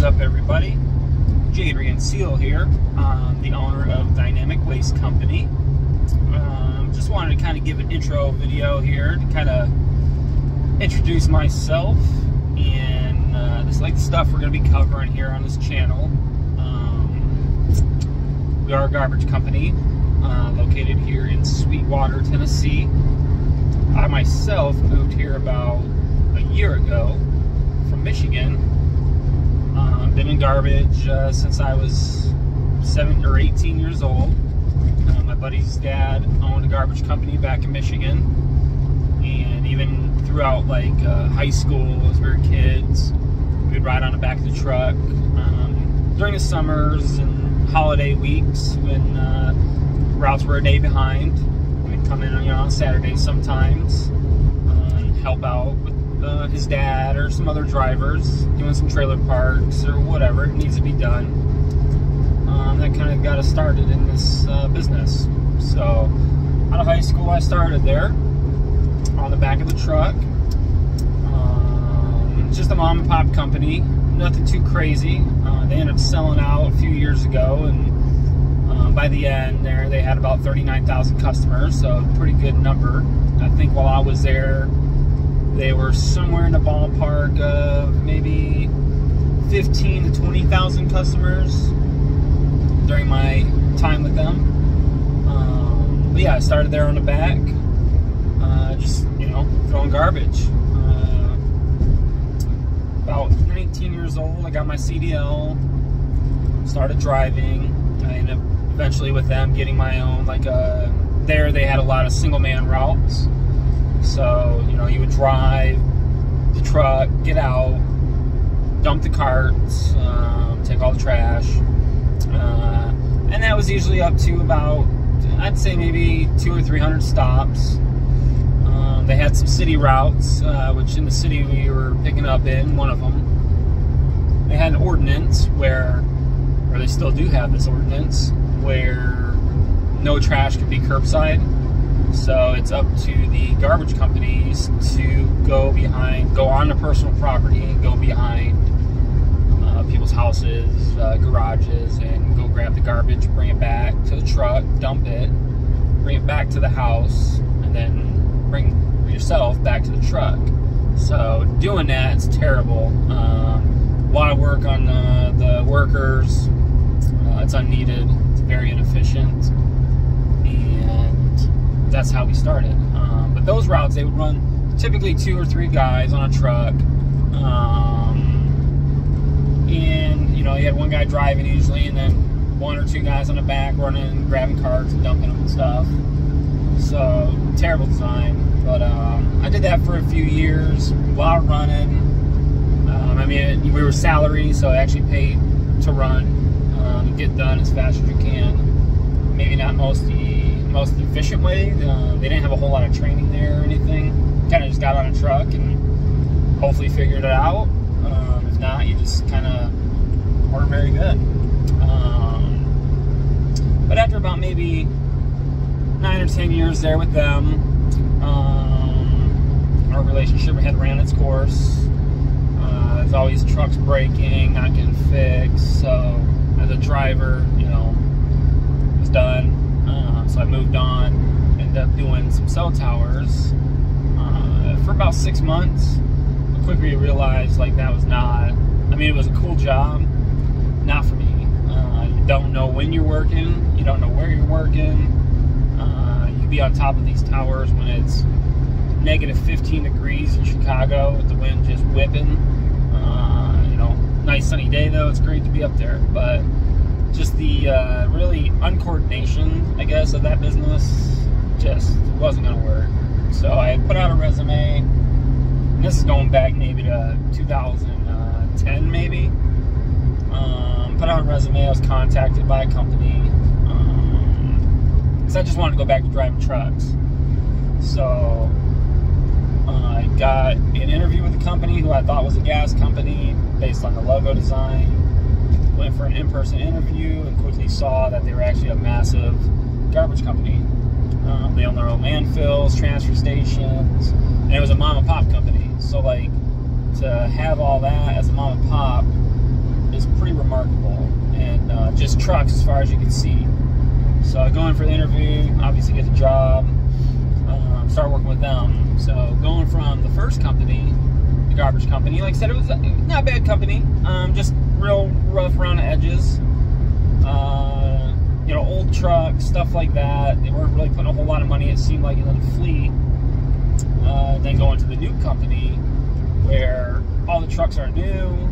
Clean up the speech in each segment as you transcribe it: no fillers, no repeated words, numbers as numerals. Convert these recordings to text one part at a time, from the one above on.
up, everybody? Jadrian Seal here, the owner of Dynamic Waste Company. Just wanted to kind of give an intro video here to kind of introduce myself and this like stuff we're going to be covering here on this channel. We are a garbage company located here in Sweetwater, Tennessee. I myself moved here about a year ago from Michigan. Been in garbage since I was 17 or 18 years old. My buddy's dad owned a garbage company back in Michigan, and even throughout like high school as we were kids, we'd ride on the back of the truck during the summers and holiday weeks when routes were a day behind. We'd come in on Saturdays sometimes and help out with his dad or some other drivers doing some trailer parks or whatever needs to be done. That kind of got us started in this business. So out of high school I started there on the back of the truck. It's just a mom and pop company, nothing too crazy. They ended up selling out a few years ago, and by the end there they had about 39,000 customers, so a pretty good number. I think while I was there they were somewhere in the ballpark of maybe 15 to 20,000 customers during my time with them. But yeah, I started there on the back, just, throwing garbage. About 19 years old, I got my CDL, started driving. I ended up eventually with them getting my own, there they had a lot of single-man routes. So, you would drive the truck, get out, dump the carts, take all the trash. And that was usually up to about, I'd say maybe 200 or 300 stops. They had some city routes, which in the city we were picking up in, one of them. They had an ordinance or they still do have this ordinance, where no trash could be curbside. So it's up to the garbage companies to go on to personal property and go behind people's houses, garages, and go grab the garbage, bring it back to the truck, dump it, bring it back to the house, and then bring yourself back to the truck. So doing that, it's terrible. A lot of work on the workers. It's unneeded. It's very inefficient. And that's how we started. But those routes, they would run typically 2 or 3 guys on a truck. And, you had one guy driving usually, and then 1 or 2 guys on the back running, grabbing carts and dumping them and stuff. So, terrible design. But I did that for a few years while running. We were salary, so I actually paid to run. Get done as fast as you can. Maybe not most efficient way. They didn't have a whole lot of training there or anything. Kind of just got on a truck and hopefully figured it out. If not, you just kind of weren't very good. But after about maybe 9 or 10 years there with them, our relationship had ran its course. There's always trucks breaking, not getting fixed. So as a driver, it was done. So I moved on, ended up doing some cell towers for about 6 months. I quickly realized that was not, it was a cool job, not for me. You don't know when you're working, you don't know where you're working. You can be on top of these towers when it's negative 15 degrees in Chicago with the wind just whipping. Nice sunny day though, it's great to be up there, but just the really uncoordination, I guess, of that business just wasn't going to work. So I put out a resume, and this is going back maybe to 2010 maybe. Put out a resume, I was contacted by a company, because I just wanted to go back to driving trucks. So I got an interview with a company who I thought was a gas company based on the logo design. Went for an in-person interview and quickly saw that they were actually a massive garbage company. They own their own landfills, transfer stations, and it was a mom and pop company. So to have all that as a mom and pop is just trucks as far as you can see. So I go in for the interview, obviously get the job, start working with them. So going from the first company, the garbage company, like I said, it was not a bad company, just real rough around the edges. You know, old trucks, stuff like that. They weren't really putting a whole lot of money, it seemed like, into the fleet. Then going to the new company, where all the trucks are new.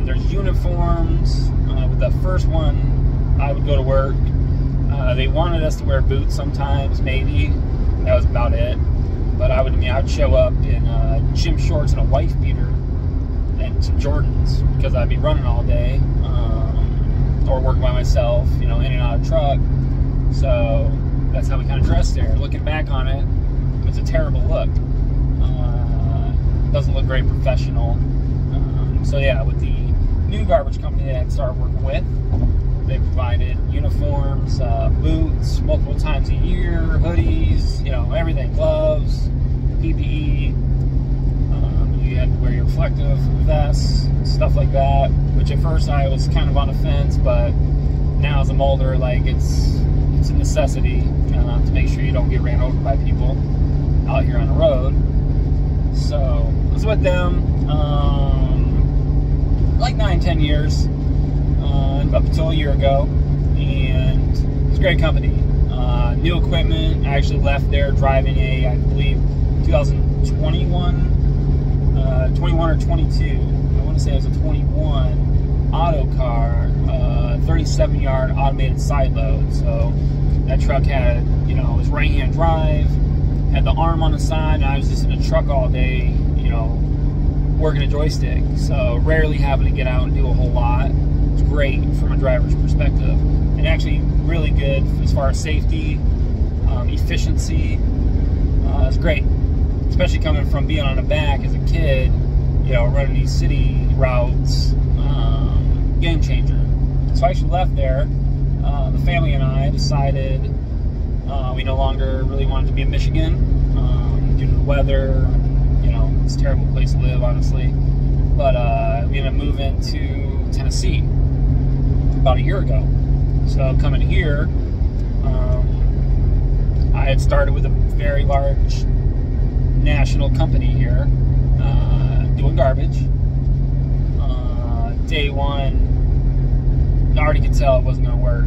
There's uniforms. With the first one, I would go to work. They wanted us to wear boots sometimes, maybe. That was about it. But I'd show up in gym shorts and a wife beater and some Jordans, because I'd be running all day, or working by myself, you know, in and out of truck. So that's how we kind of dressed there. Looking back on it, it's a terrible look. Doesn't look very professional. So yeah, with the new garbage company that I started working with, they provided uniforms, boots, multiple times a year, hoodies, you know, everything, gloves, PPE. You had to wear your reflective vests, stuff like that, which at first I was kind of on the fence, but now as I'm older, like, it's a necessity to make sure you don't get ran over by people out here on the road. So I was with them like 9-10 years, up until a year ago, and it was a great company. New equipment. I actually left there driving a, I believe, 2021 or 22. I want to say it was a 21 auto car, 37-yard automated side load. So that truck had, you know, it was right-hand drive, had the arm on the side, and I was just in a truck all day, you know, working a joystick. So rarely having to get out and do a whole lot. It's great from a driver's perspective, and actually really good as far as safety, efficiency. It's great, especially coming from being on the back as a kid, you know, running these city routes. Game changer. So I actually left there. The family and I decided we no longer really wanted to be in Michigan due to the weather. You know, it's a terrible place to live, honestly. But we ended up moving to Tennessee about a year ago. So coming here, I had started with a very large national company here, doing garbage. Day one, I already could tell it wasn't going to work.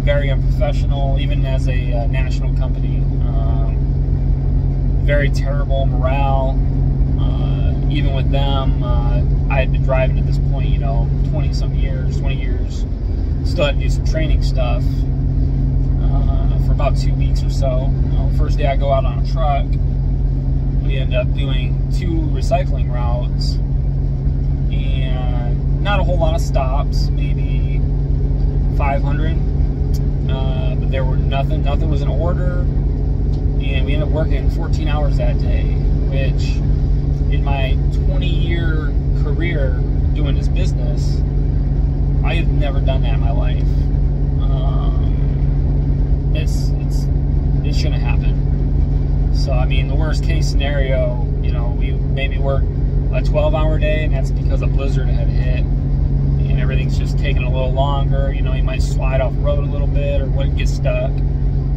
Very unprofessional, even as a national company. Very terrible morale. Even with them, I had been driving at this point, you know, 20 years. Still had to do some training stuff for about 2 weeks or so. First day I go out on a truck, we end up doing 2 recycling routes, and not a whole lot of stops, maybe 500, but there were nothing was in order, and we ended up working 14 hours that day, which in my 20-year career doing this business, I have never done that in my life. It shouldn't happen. So I mean, the worst case scenario, you know, we maybe work a 12-hour day, and that's because a blizzard had hit, and everything's just taking a little longer. You know, you might slide off the road a little bit, or wouldn't get stuck.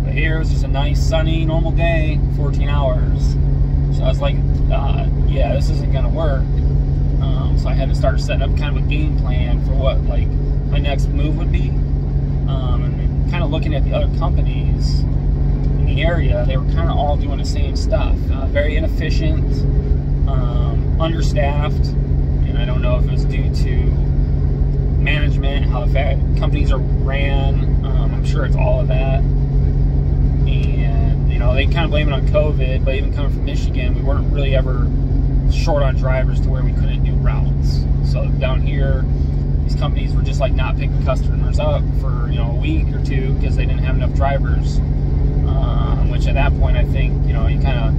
But here it was just a nice, sunny, normal day, 14 hours. So I was like, yeah, this isn't gonna work. So I had to start setting up kind of a game plan for what, like, my next move would be. And kind of looking at the other companies in the area, they were kind of all doing the same stuff. Very inefficient, understaffed, and I don't know if it was due to management, how the companies are ran. I'm sure it's all of that. And, you know, they kind of blame it on COVID, but even coming from Michigan, we weren't really ever short on drivers to where we couldn't do routes. So down here, these companies were just like not picking customers up for, you know, a week or two because they didn't have enough drivers. Which at that point, I think, you know, you kind of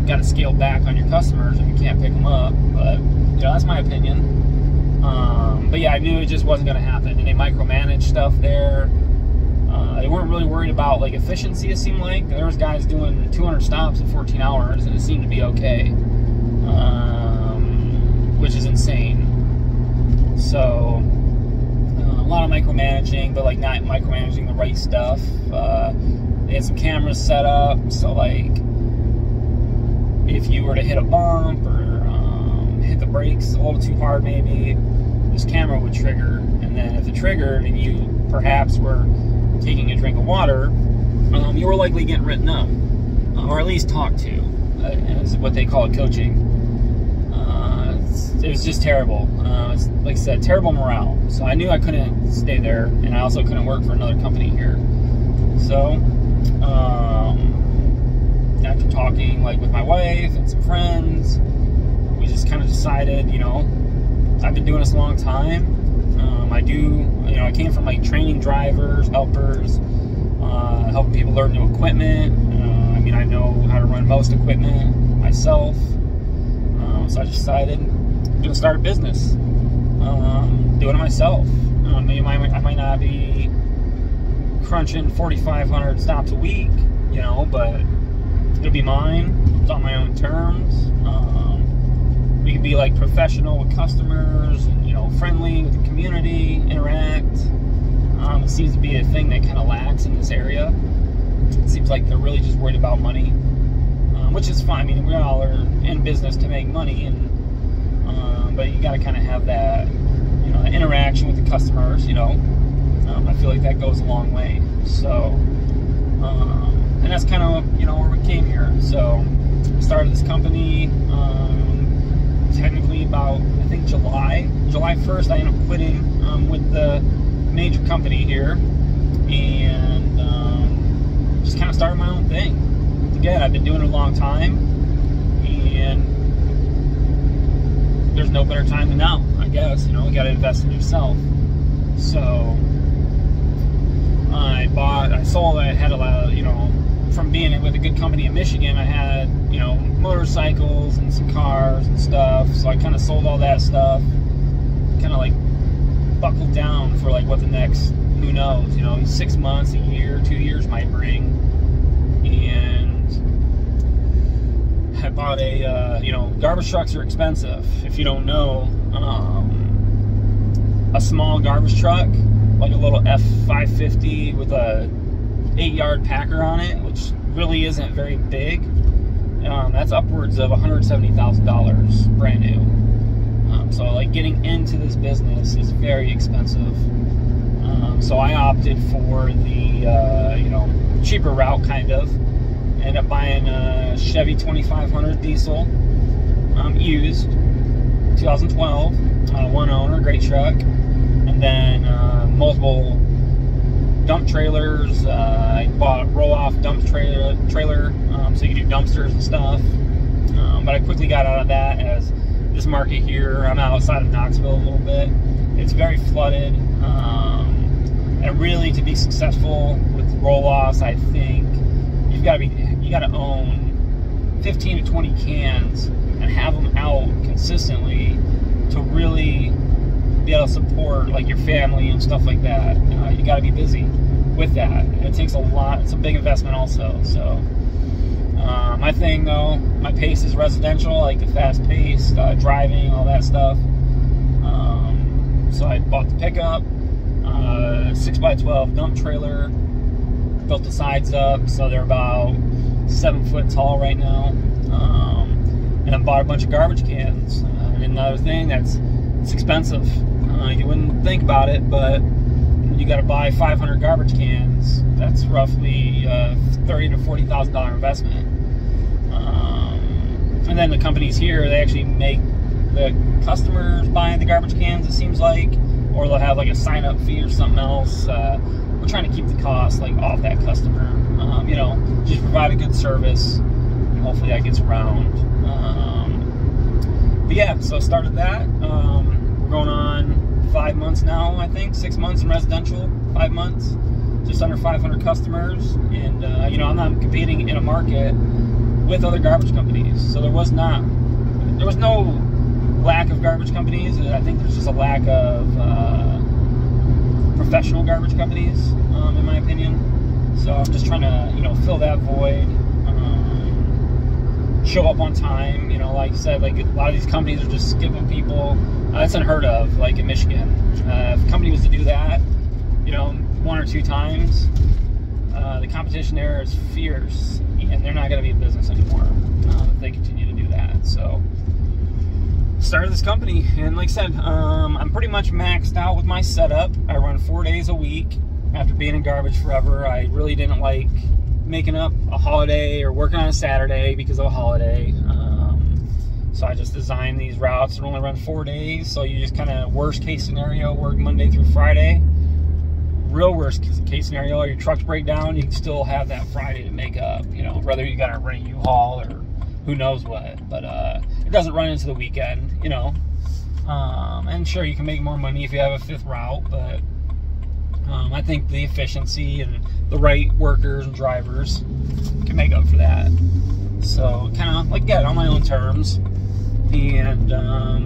got to scale back on your customers if you can't pick them up. But, you know, that's my opinion. But yeah, I knew it just wasn't going to happen. And they micromanaged stuff there. They weren't really worried about, like, efficiency, it seemed like. There was guys doing 200 stops in 14 hours, and it seemed to be okay. Which is insane. So, lot of micromanaging, but like not micromanaging the right stuff. They had some cameras set up, so like if you were to hit a bump or hit the brakes a little too hard, maybe this camera would trigger, and then if it triggered and you perhaps were taking a drink of water, you were likely getting written up, or at least talked to, is what they call it, coaching. It was just terrible. It's, like I said, terrible morale. So I knew I couldn't stay there, and I also couldn't work for another company here. So after talking like with my wife and some friends, we just kind of decided, you know, I've been doing this a long time. I came from like training drivers, helpers, helping people learn new equipment. I mean, I know how to run most equipment myself. So I decided I'm gonna start a business, doing it myself. I might not be crunching 4,500 stops a week, you know, but it'll be mine. It's on my own terms. We can be like professional with customers, and, you know, friendly with the community, interact. It seems to be a thing that kind of lacks in this area. It seems like they're really just worried about money, which is fine. I mean, we all are in business to make money, and but you got to kind of have that, you know, interaction with the customers. You know, I feel like that goes a long way. So, and that's kind of, you know, where we came here. So, started this company. Technically about, I think, July 1st, I ended up quitting with the major company here, and just kind of started my own thing. Again, I've been doing it a long time, and there's no better time than now, I guess. You know, you got to invest in yourself. So I had a lot of, you know, from being with a good company in Michigan, I had, you know, motorcycles and some cars and stuff. So I kind of sold all that stuff, kind of like buckled down for like what the next, who knows, you know, 6 months, a year, 2 years might bring. And I bought a, you know, garbage trucks are expensive. If you don't know, a small garbage truck, like a little F550 with a 8-yard packer on it, which really isn't very big, that's upwards of $170,000 brand new. So like getting into this business is very expensive. So I opted for the you know, cheaper route, kind of. Ended up buying a Chevy 2500 diesel, used, 2012, one owner, great truck, and then multiple dump trailers. I bought a roll-off dump trailer, so you can do dumpsters and stuff. But I quickly got out of that, as this market here, I'm outside of Knoxville a little bit. It's very flooded, and really, to be successful with roll-offs, I think you got to own 15 to 20 cans and have them out consistently to really be able to support like your family and stuff like that. You got to be busy with that, and it takes a lot. It's a big investment also. So my thing, though, my pace is residential, like the fast pace, driving, all that stuff. So I bought the pickup, 6x12 dump trailer, built the sides up so they're about 7 foot tall right now, and I bought a bunch of garbage cans. And another thing, it's expensive. You wouldn't think about it, but you got to buy 500 garbage cans. That's roughly $30,000 to $40,000 investment. And then the companies here, they actually make the customers buying the garbage cans, it seems like, or they'll have like a sign-up fee or something else. We're trying to keep the cost like off that customer. You know, just provide a good service, and hopefully that gets around. But yeah, so I started that. We're going on 5 months now, I think, 6 months in residential, 5 months, just under 500 customers. And you know, I'm not competing in a market with other garbage companies, so there was no lack of garbage companies. I think there's just a lack of professional garbage companies, in my opinion. So I'm just trying to, you know, fill that void, show up on time. You know, like I said, like a lot of these companies are just skipping people, That's unheard of, like in Michigan. If a company was to do that, you know, 1 or 2 times, the competition there is fierce, and they're not going to be in business anymore if they continue to do that. So, started this company, and like I said, I'm pretty much maxed out with my setup. I run 4 days a week. After being in garbage forever, I really didn't like making up a holiday or working on a Saturday because of a holiday. So I just designed these routes that only run 4 days. So you just kind of, worst case scenario, work Monday through Friday. Real worst case scenario, your trucks break down, you can still have that Friday to make up, you know, whether you got to rent a U-Haul or who knows what. But it doesn't run into the weekend, you know. And sure, you can make more money if you have a 5th route, but I think the efficiency and the right workers and drivers can make up for that. So kind of like get on my own terms, and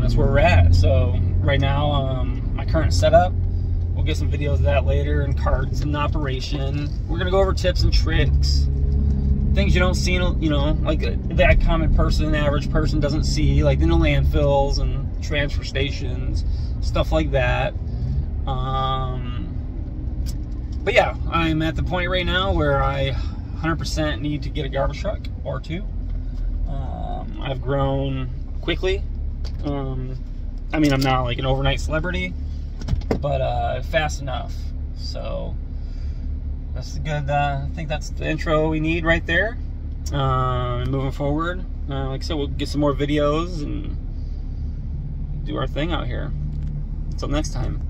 that's where we're at. So right now, my current setup, we'll get some videos of that later, and carts and operation. We're gonna go over tips and tricks, things you don't see, you know, like that common person, average person doesn't see, like in the landfills and transfer stations, stuff like that. But yeah, I'm at the point right now where I 100% need to get a garbage truck or 2. I've grown quickly. I mean, I'm not like an overnight celebrity, but fast enough. So that's a good, I think that's the intro we need right there. Moving forward, like I said, we'll get some more videos and do our thing out here. Until next time.